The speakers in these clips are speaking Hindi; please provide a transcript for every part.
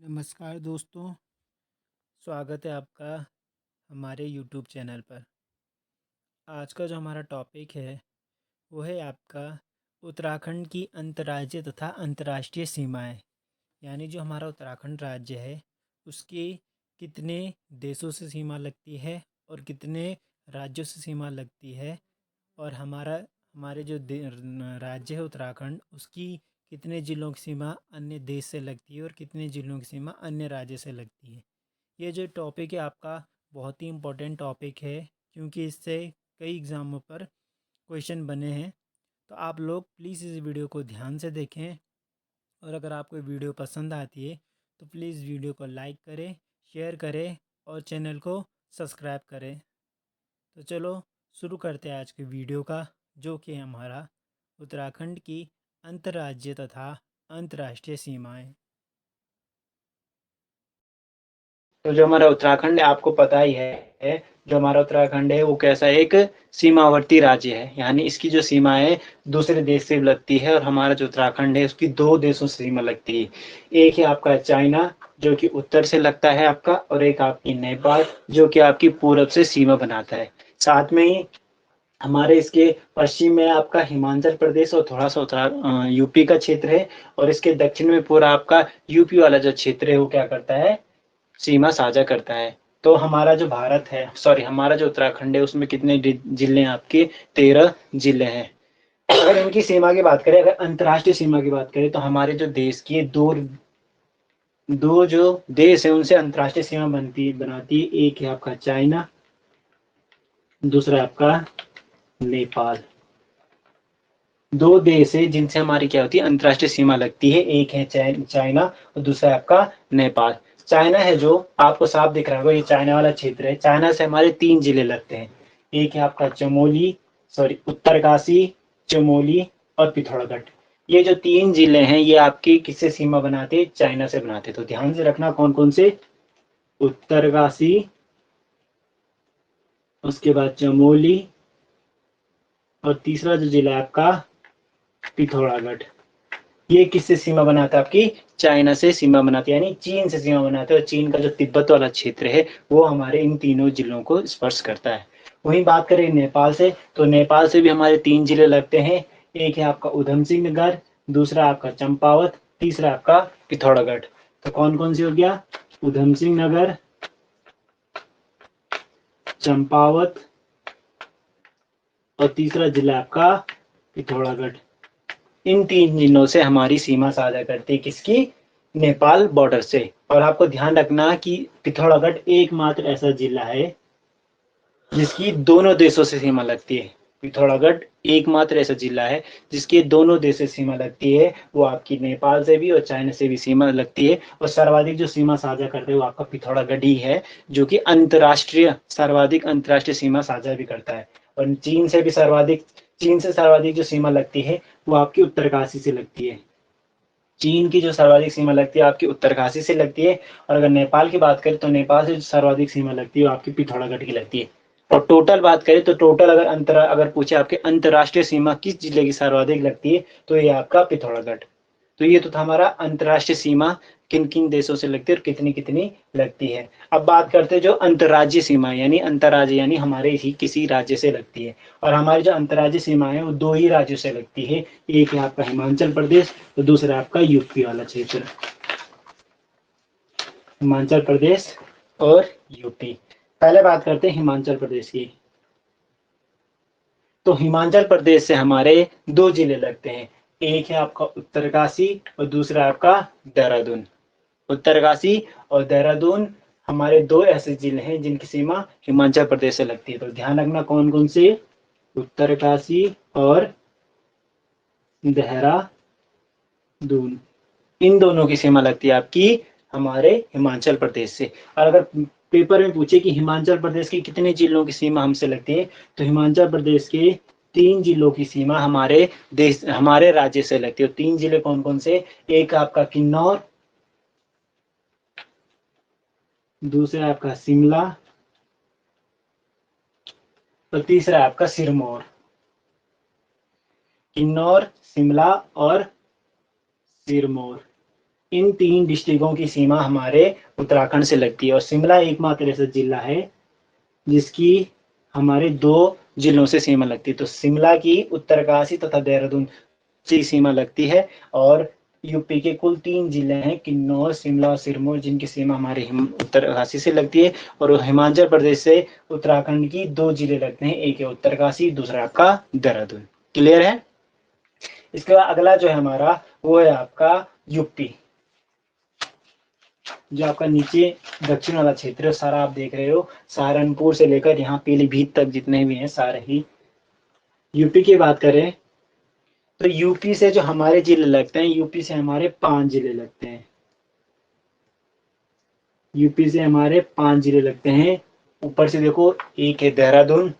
नमस्कार दोस्तों, स्वागत है आपका हमारे यूट्यूब चैनल पर। आज का जो हमारा टॉपिक है वो है आपका उत्तराखंड की अंतर्राज्यीय तथा अंतर्राष्ट्रीय सीमाएं। यानी जो हमारा उत्तराखंड राज्य है उसकी कितने देशों से सीमा लगती है और कितने राज्यों से सीमा लगती है, और हमारे जो राज्य है उत्तराखंड उसकी कितने ज़िलों की सीमा अन्य देश से लगती है और कितने ज़िलों की सीमा अन्य राज्य से लगती है। ये जो टॉपिक है आपका बहुत ही इम्पोर्टेंट टॉपिक है, क्योंकि इससे कई एग्ज़ामों पर क्वेश्चन बने हैं। तो आप लोग प्लीज़ इस वीडियो को ध्यान से देखें, और अगर आपको वीडियो पसंद आती है तो प्लीज़ वीडियो को लाइक करें, शेयर करें और चैनल को सब्सक्राइब करें। तो चलो शुरू करते हैं आज के वीडियो का, जो कि हमारा उत्तराखंड की अंतर्राज्यीय तथा अंतर्राष्ट्रीय सीमाएं। तो जो हमारा उत्तराखंड है आपको पता ही है। जो हमारा उत्तराखंड है वो कैसा एक सीमावर्ती राज्य है, यानी इसकी जो सीमा है दूसरे देश से लगती है। और हमारा जो उत्तराखंड है उसकी दो देशों से सीमा लगती है। एक है आपका चाइना जो कि उत्तर से लगता है आपका, और एक आपकी नेपाल जो कि आपकी पूरब से सीमा बनाता है। साथ में ही हमारे इसके पश्चिम में आपका हिमाचल प्रदेश और थोड़ा सा यूपी का क्षेत्र है, और इसके दक्षिण में पूरा आपका यूपी वाला जो क्षेत्र है वो क्या करता है, सीमा साझा करता है। तो हमारा जो भारत है, सॉरी हमारा जो उत्तराखंड है उसमें कितने जिले हैं आपके, 13 जिले हैं। अगर इनकी सीमा की बात करें, अगर अंतर्राष्ट्रीय सीमा की बात करें, तो हमारे जो देश की दो दो जो देश है उनसे अंतर्राष्ट्रीय सीमा बनाती है। एक है आपका चाइना, दूसरा आपका नेपाल। दो देश है जिनसे हमारी क्या होती है, अंतर्राष्ट्रीय सीमा लगती है। एक है चाइना और दूसरा है आपका नेपाल। चाइना है जो आपको साफ दिख रहा होगा, ये चाइना वाला क्षेत्र है। चाइना से हमारे 3 जिले लगते हैं। एक है आपका चमोली, सॉरी उत्तरकाशी, चमोली और पिथौरागढ़। ये जो 3 जिले हैं ये आपकी किससे सीमा बनाते हैं, चाइना से बनाते। तो ध्यान से रखना कौन कौन से, उत्तरकाशी, उसके बाद चमोली, और तीसरा जो जिला है आपका पिथौरागढ़। ये किससे सीमा बनाता है, आपकी चाइना से सीमा बनाती है, यानी चीन से सीमा बनाता है। और चीन का जो तिब्बत वाला क्षेत्र है वो हमारे इन तीनों जिलों को स्पर्श करता है। वहीं बात करें नेपाल से, तो नेपाल से भी हमारे 3 जिले लगते हैं। एक है आपका उधम सिंह नगर, दूसरा आपका चंपावत, तीसरा आपका पिथौरागढ़। तो कौन कौन सी हो गया, उधम सिंह नगर, चंपावत और तीसरा जिला आपका पिथौरागढ़। इन 3 जिलों से हमारी सीमा साझा करती है, किसकी, नेपाल बॉर्डर से। और आपको ध्यान रखना कि पिथौरागढ़ एकमात्र ऐसा जिला है जिसकी दोनों देशों से सीमा लगती है। पिथौरागढ़ एकमात्र ऐसा जिला है जिसकी दोनों देशों से सीमा लगती है। वो आपकी नेपाल से भी और चाइना से भी सीमा लगती है। और सर्वाधिक जो सीमा साझा करते हैं वो आपका पिथौरागढ़ ही है, जो कि अंतर्राष्ट्रीय सर्वाधिक अंतर्राष्ट्रीय सीमा साझा भी करता है। और चीन से सर्वाधिक जो सीमा लगती है वो आपकी उत्तरकाशी से लगती है। चीन की जो सर्वाधिक सीमा लगती है आपकी उत्तरकाशी से लगती है। और अगर नेपाल की बात करें तो नेपाल से जो सर्वाधिक सीमा लगती है वो आपकी पिथौरागढ़ की लगती है। और टोटल बात करें तो टोटल अगर पूछे आपके अंतर्राष्ट्रीय सीमा किस जिले की सर्वाधिक लगती है, तो ये आपका पिथौरागढ़। तो ये तो था हमारा अंतर्राष्ट्रीय सीमा किन किन देशों से लगती है और कितनी कितनी लगती है। अब बात करते हैं जो अंतर्राज्यीय सीमा, यानी अंतर्राज्य यानी हमारे ही किसी राज्य से लगती है। और हमारी जो अंतर्राज्यीय सीमा है वो 2 ही राज्यों से लगती है। एक है आपका हिमाचल प्रदेश और दूसरा आपका यूपी वाला क्षेत्र। हिमाचल प्रदेश और यूपी। पहले बात करते हैं हिमाचल प्रदेश की। तो हिमाचल प्रदेश से हमारे 2 जिले लगते हैं। एक है आपका उत्तरकाशी और दूसरा आपका देहरादून। उत्तरकाशी और देहरादून हमारे 2 ऐसे जिले हैं जिनकी सीमा हिमाचल प्रदेश से लगती है। तो ध्यान रखना कौन कौन से, उत्तरकाशी और देहरादून, इन दोनों की सीमा लगती है आपकी हमारे हिमाचल प्रदेश से। और अगर पेपर में पूछे कि हिमाचल प्रदेश के कितने जिलों की सीमा हमसे लगती है, तो हिमाचल प्रदेश के 3 जिलों की सीमा हमारे राज्य से लगती है। 3 जिले कौन कौन से, एक आपका किन्नौर, दूसरा आपका शिमला और तीसरा आपका सिरमौर। किन्नौर, शिमला और सिरमौर, इन 3 डिस्ट्रिक्टों की सीमा हमारे उत्तराखंड से लगती है और शिमला एकमात्र ऐसा जिला है जिसकी हमारे 2 जिलों से सीमा लगती है। तो शिमला की उत्तरकाशी तथा देहरादून से सीमा लगती है और यूपी के कुल 3 जिले हैं, किन्नौर, शिमला और सिरमौर, जिनकी सीमा हमारे उत्तरकाशी से लगती है। और हिमाचल प्रदेश से उत्तराखंड की 2 जिले लगते हैं, एक है उत्तरकाशी, दूसरा आपका देहरादून। क्लियर है? इसके बाद अगला जो है हमारा वो है आपका यूपी, जो आपका नीचे दक्षिण वाला क्षेत्र है सारा आप देख रहे हो, सहारनपुर से लेकर यहाँ पीलीभीत तक जितने भी हैं सारे ही यूपी की बात करें तो यूपी से जो हमारे जिले लगते हैं, यूपी से हमारे 5 जिले लगते हैं। यूपी से हमारे 5 जिले लगते हैं। ऊपर से देखो, एक है देहरादून,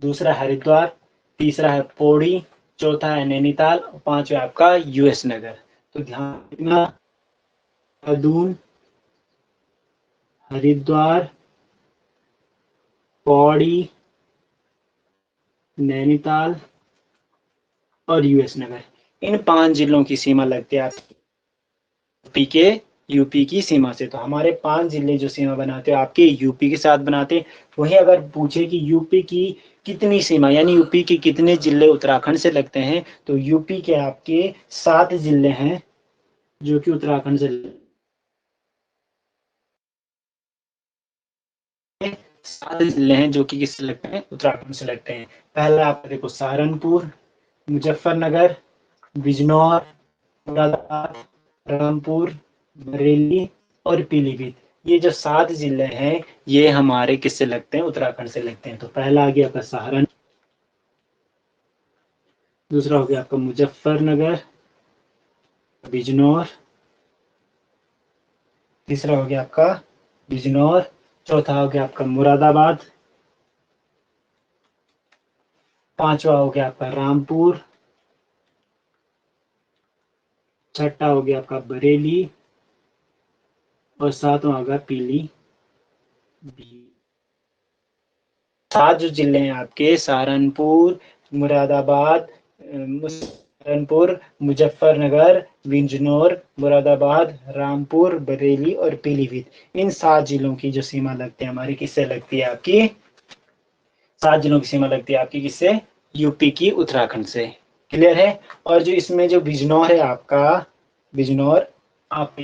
दूसरा हरिद्वार, तीसरा है पौड़ी, चौथा है नैनीताल और पांचवा आपका यूएस नगर। तो ध्यान रखना, देहरादून, हरिद्वार, पौड़ी, नैनीताल और यूएस नगर, इन 5 जिलों की सीमा लगती है यूपी की सीमा से। तो हमारे 5 जिले जो सीमा बनाते हैं आपके यूपी के साथ बनाते हैं। वहीं अगर पूछे कि यूपी की कितनी सीमा, यानी यूपी के कितने जिले उत्तराखंड से लगते हैं, तो यूपी के आपके 7 जिले हैं जो कि उत्तराखंड से 7 जिले हैं जो कि किससे लगते हैं, उत्तराखंड से लगते हैं। पहला आप देखो, सहारनपुर, मुजफ्फरनगर, बिजनौर, मुरादाबाद, रामपुर, बरेली और पीलीभीत। ये जो 7 जिले हैं ये हमारे किससे लगते हैं, उत्तराखंड से लगते हैं। तो पहला आ गया आपका सहारन, दूसरा हो गया आपका मुजफ्फरनगर, बिजनौर, तीसरा हो गया आपका बिजनौर, चौथा हो गया आपका मुरादाबाद, पांचवा हो गया आपका रामपुर, छठा हो गया आपका बरेली और सातवां होगा पीलीभीत। 7 जो जिले हैं आपके, सहारनपुर, मुरादाबाद, सहारनपुर, मुजफ्फरनगर, बिजनौर, मुरादाबाद, रामपुर, बरेली और पीलीभीत, इन 7 जिलों की जो सीमा लगती है हमारी किससे लगती है आपकी, 7 जिलों की सीमा लगती है आपकी किससे, यूपी की, उत्तराखंड से। क्लियर है? और जो इसमें जो बिजनौर है आपका, बिजनौर आप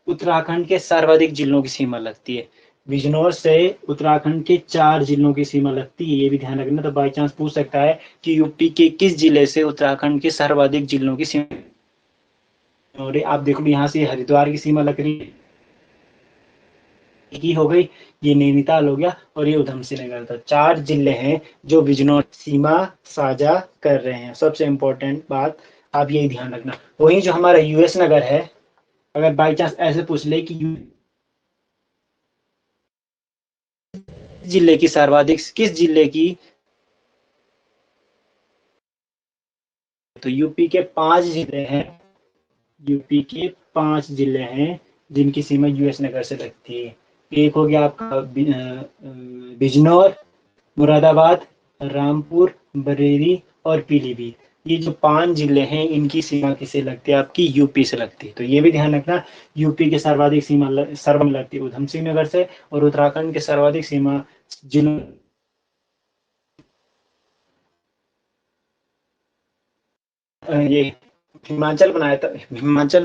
उत्तराखंड के सर्वाधिक जिलों की सीमा लगती है। बिजनौर से उत्तराखंड के 4 जिलों की सीमा लगती है, ये भी ध्यान रखना। तो बाई चांस पूछ सकता है कि यूपी के किस जिले से उत्तराखंड के सर्वाधिक जिलों की सीमा, और आप देखो यहाँ से हरिद्वार की सीमा लग रही की हो गई, ये नैनीताल हो गया और ये उधम सिंह नगर था। 4 जिले हैं जो बिजनौर सीमा साझा कर रहे हैं। सबसे इंपॉर्टेंट बात आप यही ध्यान रखना। वहीं जो हमारा यूएस नगर है, अगर बाई चांस ऐसे पूछ ले कि जिले की सर्वाधिक किस जिले की, तो यूपी के 5 जिले हैं, यूपी के 5 जिले हैं जिनकी सीमा यूएस नगर से लगती है। एक हो गया आपका बिजनौर, मुरादाबाद, रामपुर, बरेली और पीलीभीत। ये जो 5 जिले हैं इनकी सीमा किसे लगती है आपकी, यूपी से लगती है। तो ये भी ध्यान रखना, यूपी के सर्वाधिक सीमा लगती है उधम सिंह नगर से, और उत्तराखंड के सर्वाधिक सीमा जिलों ये हिमाचल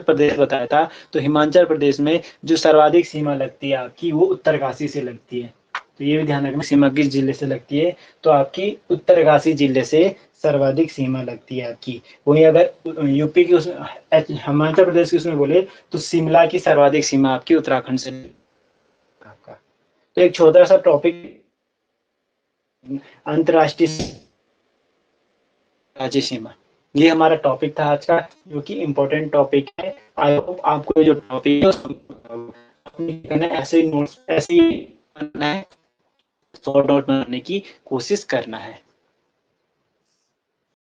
प्रदेश बताया था। तो हिमाचल प्रदेश में जो सर्वाधिक सीमा लगती है आपकी वो उत्तरकाशी से लगती है। तो ये भी ध्यान रखना, सीमा किस जिले से लगती है, तो आपकी उत्तरकाशी जिले से सर्वाधिक सीमा लगती है आपकी। वहीं अगर यूपी की उसमें हिमाचल प्रदेश की उसमें बोले तो शिमला की सर्वाधिक सीमा आपकी उत्तराखंड से आपका। तो एक छोटा सा टॉपिक, अंतरराष्ट्रीय राज्य सीमा, ये हमारा टॉपिक था आज का, जो कि इम्पोर्टेंट टॉपिक है। आई होप आपको जो टॉपिक है ऐसे नोट्स, ऐसे शॉर्ट नोट बनाने की कोशिश करना है।